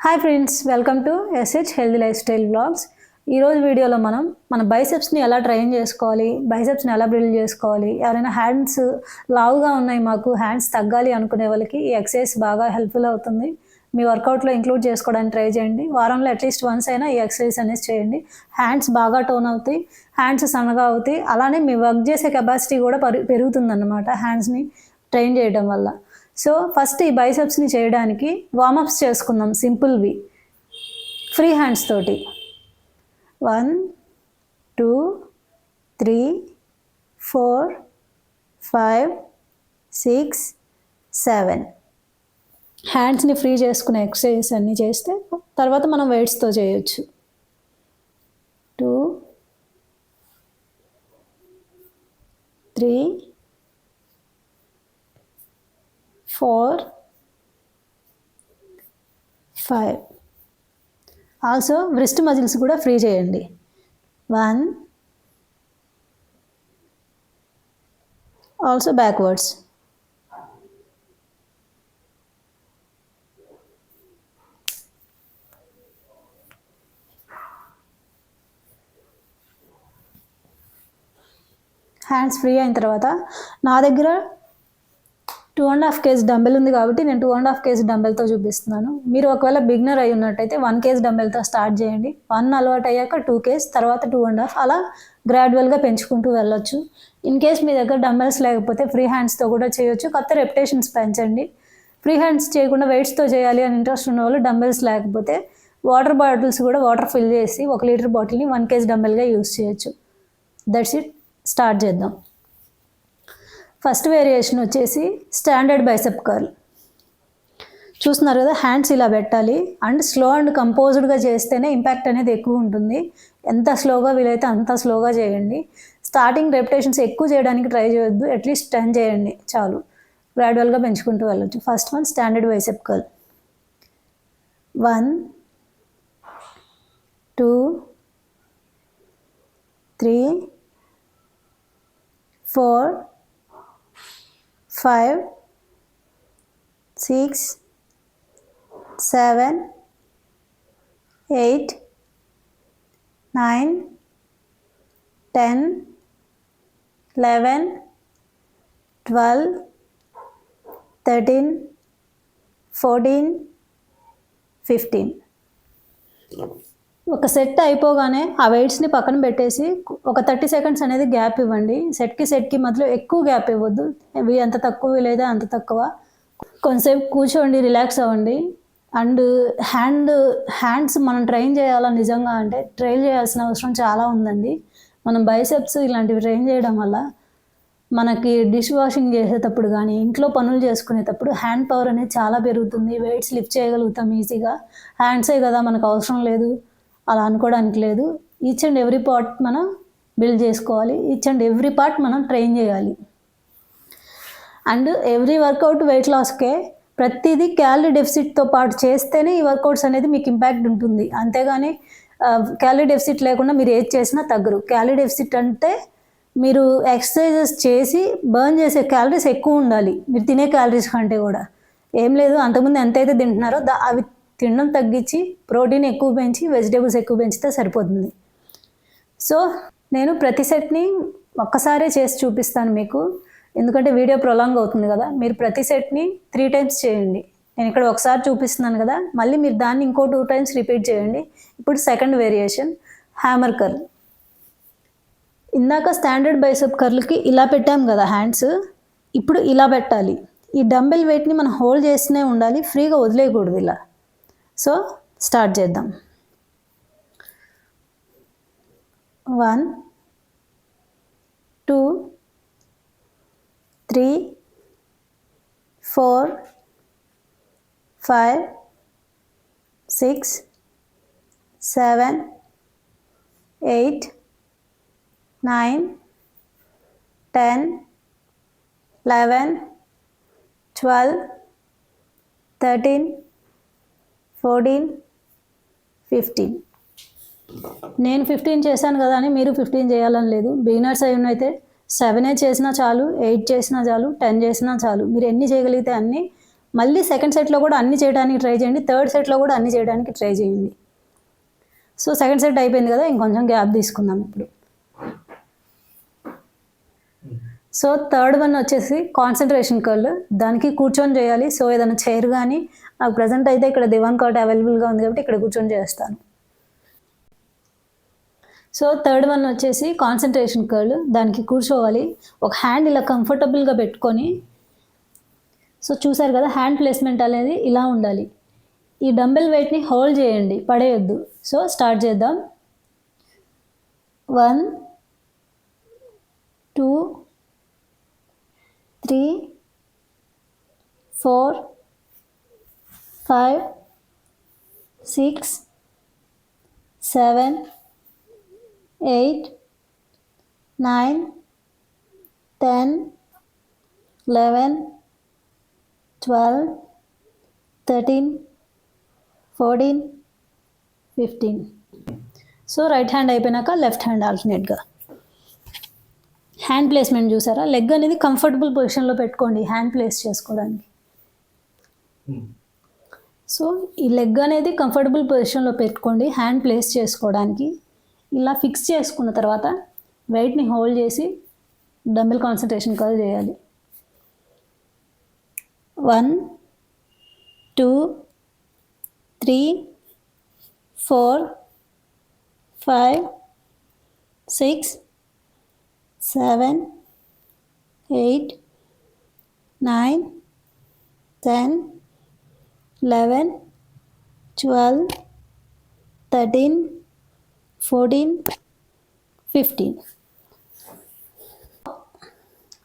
Hi friends, welcome to SH healthy lifestyle vlogs. ఈరోజు వీడియోలో మనం మన బైసెప్స్ని ఎలా ట్రైన్ చేసుకోవాలి, బైసెప్స్ని ఎలా బిల్డ్ చేసుకోవాలి, ఎవరైనా హ్యాండ్స్ లావుగా ఉన్నాయి, మాకు హ్యాండ్స్ తగ్గాలి అనుకునే వాళ్ళకి ఈ ఎక్సర్సైజ్ బాగా హెల్ప్ఫుల్ అవుతుంది. మీ వర్కౌట్లో ఇంక్లూడ్ చేసుకోవడానికి ట్రై చేయండి. వారంలో అట్లీస్ట్ వన్స్ అయినా ఈ ఎక్సర్సైజ్ అనేది చేయండి. హ్యాండ్స్ బాగా టోన్ అవుతాయి, హ్యాండ్స్ సన్నగా అవుతాయి. అలానే మీ వర్క్ చేసే కెపాసిటీ కూడా పెరుగుతుందన్నమాట హ్యాండ్స్ని ట్రైన్ చేయడం వల్ల. సో ఫస్ట్ ఈ బైసెప్స్ని చేయడానికి వార్మప్స్ చేసుకుందాం, సింపుల్వి, ఫ్రీ హ్యాండ్స్ తోటి. 1 2 3 4 5 6 7 హ్యాండ్స్ని ఫ్రీ చేసుకునే ఎక్సర్సైజెస్ అన్నీ చేస్తే తర్వాత మనం వెయిట్స్తో చేయొచ్చు. 2 3 4 5. ఆల్సో వ్రిస్ట్ మజిల్స్ కూడా ఫ్రీ చేయండి. 1 ఆల్సో బ్యాక్వర్డ్స్. హ్యాండ్స్ ఫ్రీ అయిన తర్వాత నా దగ్గర 2.5 kg డంబెల్ ఉంది కాబట్టి నేను 2.5 kg డంబెల్తో చూపిస్తున్నాను. మీరు ఒకవేళ బిగినర్ అయి ఉన్నట్టయితే 1 kg డంబెల్తో స్టార్ట్ చేయండి. 1 అలవాటు అయ్యాక 2 kg, తర్వాత 2.5, అలా గ్రాడ్యువల్గా పెంచుకుంటూ వెళ్ళొచ్చు. ఇన్ కేస్ మీ దగ్గర డంబెల్స్ లేకపోతే ఫ్రీ హ్యాండ్స్తో కూడా చేయొచ్చు, కాకపోతే రెపిటేషన్స్ పెంచండి. ఫ్రీ హ్యాండ్స్ చేయకుండా వెయిట్స్తో చేయాలి అని ఇంట్రెస్ట్ ఉన్న వాళ్ళు డంబెల్స్ లేకపోతే వాటర్ బాటిల్స్ కూడా వాటర్ ఫిల్ చేసి 1 లీటర్ బాటిల్ని 1 kg డంబెల్గా యూస్ చేయొచ్చు. That's it. స్టార్ట్ చేద్దాం. ఫస్ట్ వేరియేషన్ వచ్చేసి స్టాండర్డ్ బైసెప్ కర్ల్. చూస్తున్నారు కదా, హ్యాండ్స్ ఇలా పెట్టాలి అండ్ స్లో అండ్ కంపోజ్డ్గా చేస్తేనే ఇంపాక్ట్ అనేది ఎక్కువ ఉంటుంది. ఎంత స్లోగా వీలైతే అంత స్లోగా చేయండి. స్టార్టింగ్ రెపిటేషన్స్ ఎక్కువ చేయడానికి ట్రై చేయొద్దు, అట్లీస్ట్ 10 చేయండి చాలు. గ్రాడ్యువల్గా పెంచుకుంటూ వెళ్ళొచ్చు. First one standard bicep curl. 1 2 3 4 5 6 7 8 9 10 11 12 13 14 15. ఒక సెట్ అయిపోగానే ఆ వెయిట్స్ని పక్కన పెట్టేసి ఒక 30 seconds అనేది గ్యాప్ ఇవ్వండి. సెట్కి మధ్యలో ఎక్కువ గ్యాప్ ఇవ్వద్దు. ఇవి ఎంత తక్కువ వీలైతే అంత తక్కువ. కొంతసేపు కూర్చోండి, రిలాక్స్ అవ్వండి. అండ్ హ్యాండ్స్ మనం ట్రైన్ చేయాలా నిజంగా అంటే ట్రైన్ చేయాల్సిన అవసరం చాలా ఉందండి. మనం బైసెప్స్ ఇలాంటివి ట్రైన్ చేయడం వల్ల మనకి డిష్ వాషింగ్ చేసేటప్పుడు కానీ ఇంట్లో పనులు చేసుకునేటప్పుడు హ్యాండ్ పవర్ అనేది చాలా పెరుగుతుంది. వెయిట్స్ లిఫ్ట్ చేయగలుగుతాం ఈజీగా. హ్యాండ్సే కదా మనకు అవసరం లేదు అలా అనుకోవడానికి లేదు. ఈచ్ అండ్ ఎవ్రీ పార్ట్ మనం బిల్డ్ చేసుకోవాలి, ఈచ్ అండ్ ఎవ్రీ పార్ట్ మనం ట్రైన్ చేయాలి. అండ్ ఎవ్రీ వర్కౌట్ వెయిట్ లాస్కే. ప్రతిదీ క్యాలరీ డెఫిసిట్తో పాటు చేస్తేనే ఈ వర్కౌట్స్ అనేది మీకు ఇంపాక్ట్ ఉంటుంది. అంతేగాని క్యాలరీ డెఫిసిట్ లేకుండా మీరు ఏది చేసినా తగ్గరు. క్యాలరీ డెఫిసిట్ అంటే మీరు ఎక్సర్సైజెస్ చేసి బర్న్ చేసే క్యాలరీస్ ఎక్కువ ఉండాలి, మీరు తినే క్యాలరీస్ కంటే కూడా. ఏం లేదు, అంతకుముందు ఎంతైతే తింటున్నారో అవి తినడం తగ్గించి ప్రోటీన్ ఎక్కువ పెంచి వెజిటేబుల్స్ ఎక్కువ పెంచితే సరిపోతుంది. సో నేను ప్రతి సెట్ని ఒక్కసారే చేసి చూపిస్తాను మీకు, ఎందుకంటే వీడియో ప్రొలాంగ్ అవుతుంది కదా. మీరు ప్రతి సెట్ని 3 times చేయండి. నేను ఇక్కడ ఒకసారి చూపిస్తున్నాను కదా, మళ్ళీ మీరు దాన్ని ఇంకో 2 times రిపీట్ చేయండి. ఇప్పుడు సెకండ్ వేరియేషన్ హ్యామర్ కర్ల్. ఇందాక స్టాండర్డ్ బైసెప్ కర్ల్కి ఇలా పెట్టాం కదా హ్యాండ్స్, ఇప్పుడు ఇలా పెట్టాలి. ఈ డంబెల్ వెయిట్ని మనం హోల్డ్ చేస్తూనే ఉండాలి, ఫ్రీగా వదిలేయకూడదు ఇలా. సో స్టార్ట్ చేద్దాం. 1 2 3 4 5 6 7 8 9 10 11 12 13 14 15. నేను 15 చేశాను కదా అని మీరు 15 చేయాలని లేదు. బిగినర్స్ అయి ఉన్నైతే 7 చేసినా చాలు, 8 చేసినా చాలు, 10 చేసినా చాలు. మీరు ఎన్ని చేయగలిగితే అన్ని మళ్ళీ సెకండ్ సెట్లో కూడా అన్ని చేయడానికి ట్రై చేయండి, థర్డ్ సెట్లో కూడా అన్ని చేయడానికి ట్రై చేయండి. సో సెకండ్ సెట్ అయిపోయింది కదా, ఇంకొంచెం గ్యాప్ తీసుకుందాం ఇప్పుడు. సో థర్డ్ వన్ వచ్చేసి కాన్సన్ట్రేషన్ కర్ల్, దానికి కూర్చొని చేయాలి. సో ఏదైనా చైర్ కానీ, నాకు ప్రజెంట్ అయితే ఇక్కడ దివాన్ కాట్ అవైలబుల్గా ఉంది కాబట్టి ఇక్కడ కూర్చొని చేస్తాను. సో థర్డ్ వన్ వచ్చేసి కాన్సన్ట్రేషన్ కర్ల్, దానికి కూర్చోవాలి. ఒక హ్యాండ్ ఇలా కంఫర్టబుల్గా పెట్టుకొని, సో చూసారు కదా హ్యాండ్ ప్లేస్మెంట్ అనేది ఇలా ఉండాలి. ఈ డంబెల్ వెయిట్ని హోల్డ్ చేయండి, పడేయొద్దు. సో స్టార్ట్ చేద్దాం. 1 2 3 4 5 6 7 8 9 10 11 12 13 14 15. సో రైట్ హ్యాండ్ అయిపోయినాక లెఫ్ట్ హ్యాండ్ ఆల్టర్నేట్గా. హ్యాండ్ ప్లేస్మెంట్ చూసారా, లెగ్ అనేది కంఫర్టబుల్ పొజిషన్లో పెట్టుకోండి హ్యాండ్ ప్లేస్ చేసుకోవడానికి. సో ఈ లెగ్ అనేది కంఫర్టబుల్ పొజిషన్లో పెట్టుకోండి హ్యాండ్ ప్లేస్ చేసుకోవడానికి. ఇలా ఫిక్స్ చేసుకున్న తర్వాత వెయిట్ని హోల్డ్ చేసి డంబెల్ కాన్సన్ట్రేషన్ కర్ల్ చేయాలి. 1 2 3 4 5 6 7 8 9 10 11 12 13 14 15.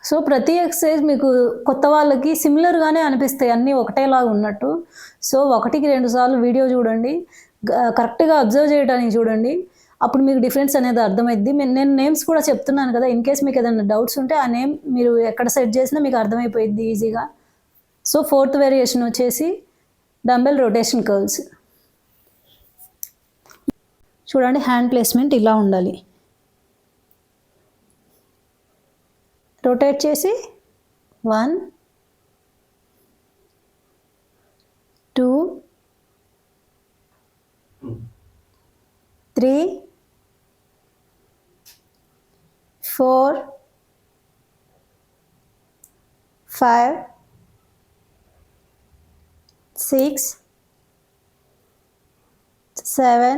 సో ప్రతి ఎక్సర్సైజ్ మీకు కొత్త వాళ్ళకి సిమిలర్గానే అనిపిస్తాయి, అన్నీ ఒకటేలాగా ఉన్నట్టు. సో 1కి 2 సార్లు వీడియో చూడండి, కరెక్ట్గా అబ్జర్వ్ చేయడానికి చూడండి, అప్పుడు మీకు డిఫరెన్స్ అనేది అర్థమైద్ది. నేను నేమ్స్ కూడా చెప్తున్నాను కదా, ఇన్ కేస్ మీకు ఏదైనా డౌట్స్ ఉంటే ఆ నేమ్ మీరు ఎక్కడ సెట్ చేసినా మీకు అర్థమైపోయిద్ది ఈజీగా. సో 4th వేరియేషన్ వచ్చేసి డంబెల్ రొటేషన్ కర్ల్స్. చూడండి హ్యాండ్ ప్లేస్మెంట్ ఇలా ఉండాలి. రొటేట్ చేసి 1 2 3 4 5 6 7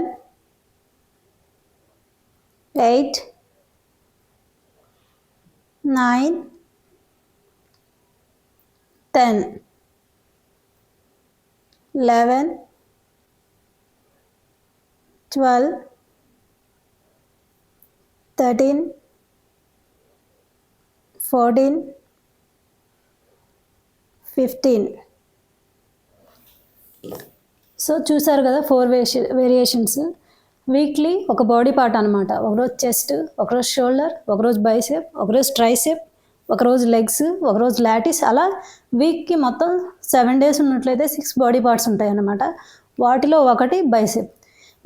8 9 10 11 12 13 14 15. సో చూసారు కదా 4 వేరియేషన్స్. వీక్లీ ఒక బాడీ పార్ట్ అనమాట. ఒకరోజు చెస్ట్, ఒకరోజు షోల్డర్, ఒకరోజు బైసెప్, ఒకరోజు ట్రైసెప్, ఒకరోజు లెగ్స్, ఒకరోజు లాటిస్. అలా వీక్కి మొత్తం 7 days ఉన్నట్లయితే 6 బాడీ పార్ట్స్ ఉంటాయి అన్నమాట. వాటిలో ఒకటి బైసెప్.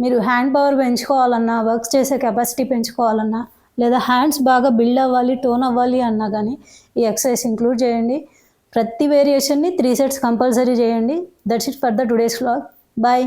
మీరు హ్యాండ్ పవర్ పెంచుకోవాలన్నా, వర్క్ చేసే కెపాసిటీ పెంచుకోవాలన్నా, లేదా హ్యాండ్స్ బాగా బిల్డ్ అవ్వాలి, టోన్ అవ్వాలి అన్నా కానీ ఈ ఎక్సర్సైజ్ ఇంక్లూడ్ చేయండి. ప్రతి వేరియేషన్ని 3 sets కంపల్సరీ చేయండి. That's it for the today's vlog. Bye.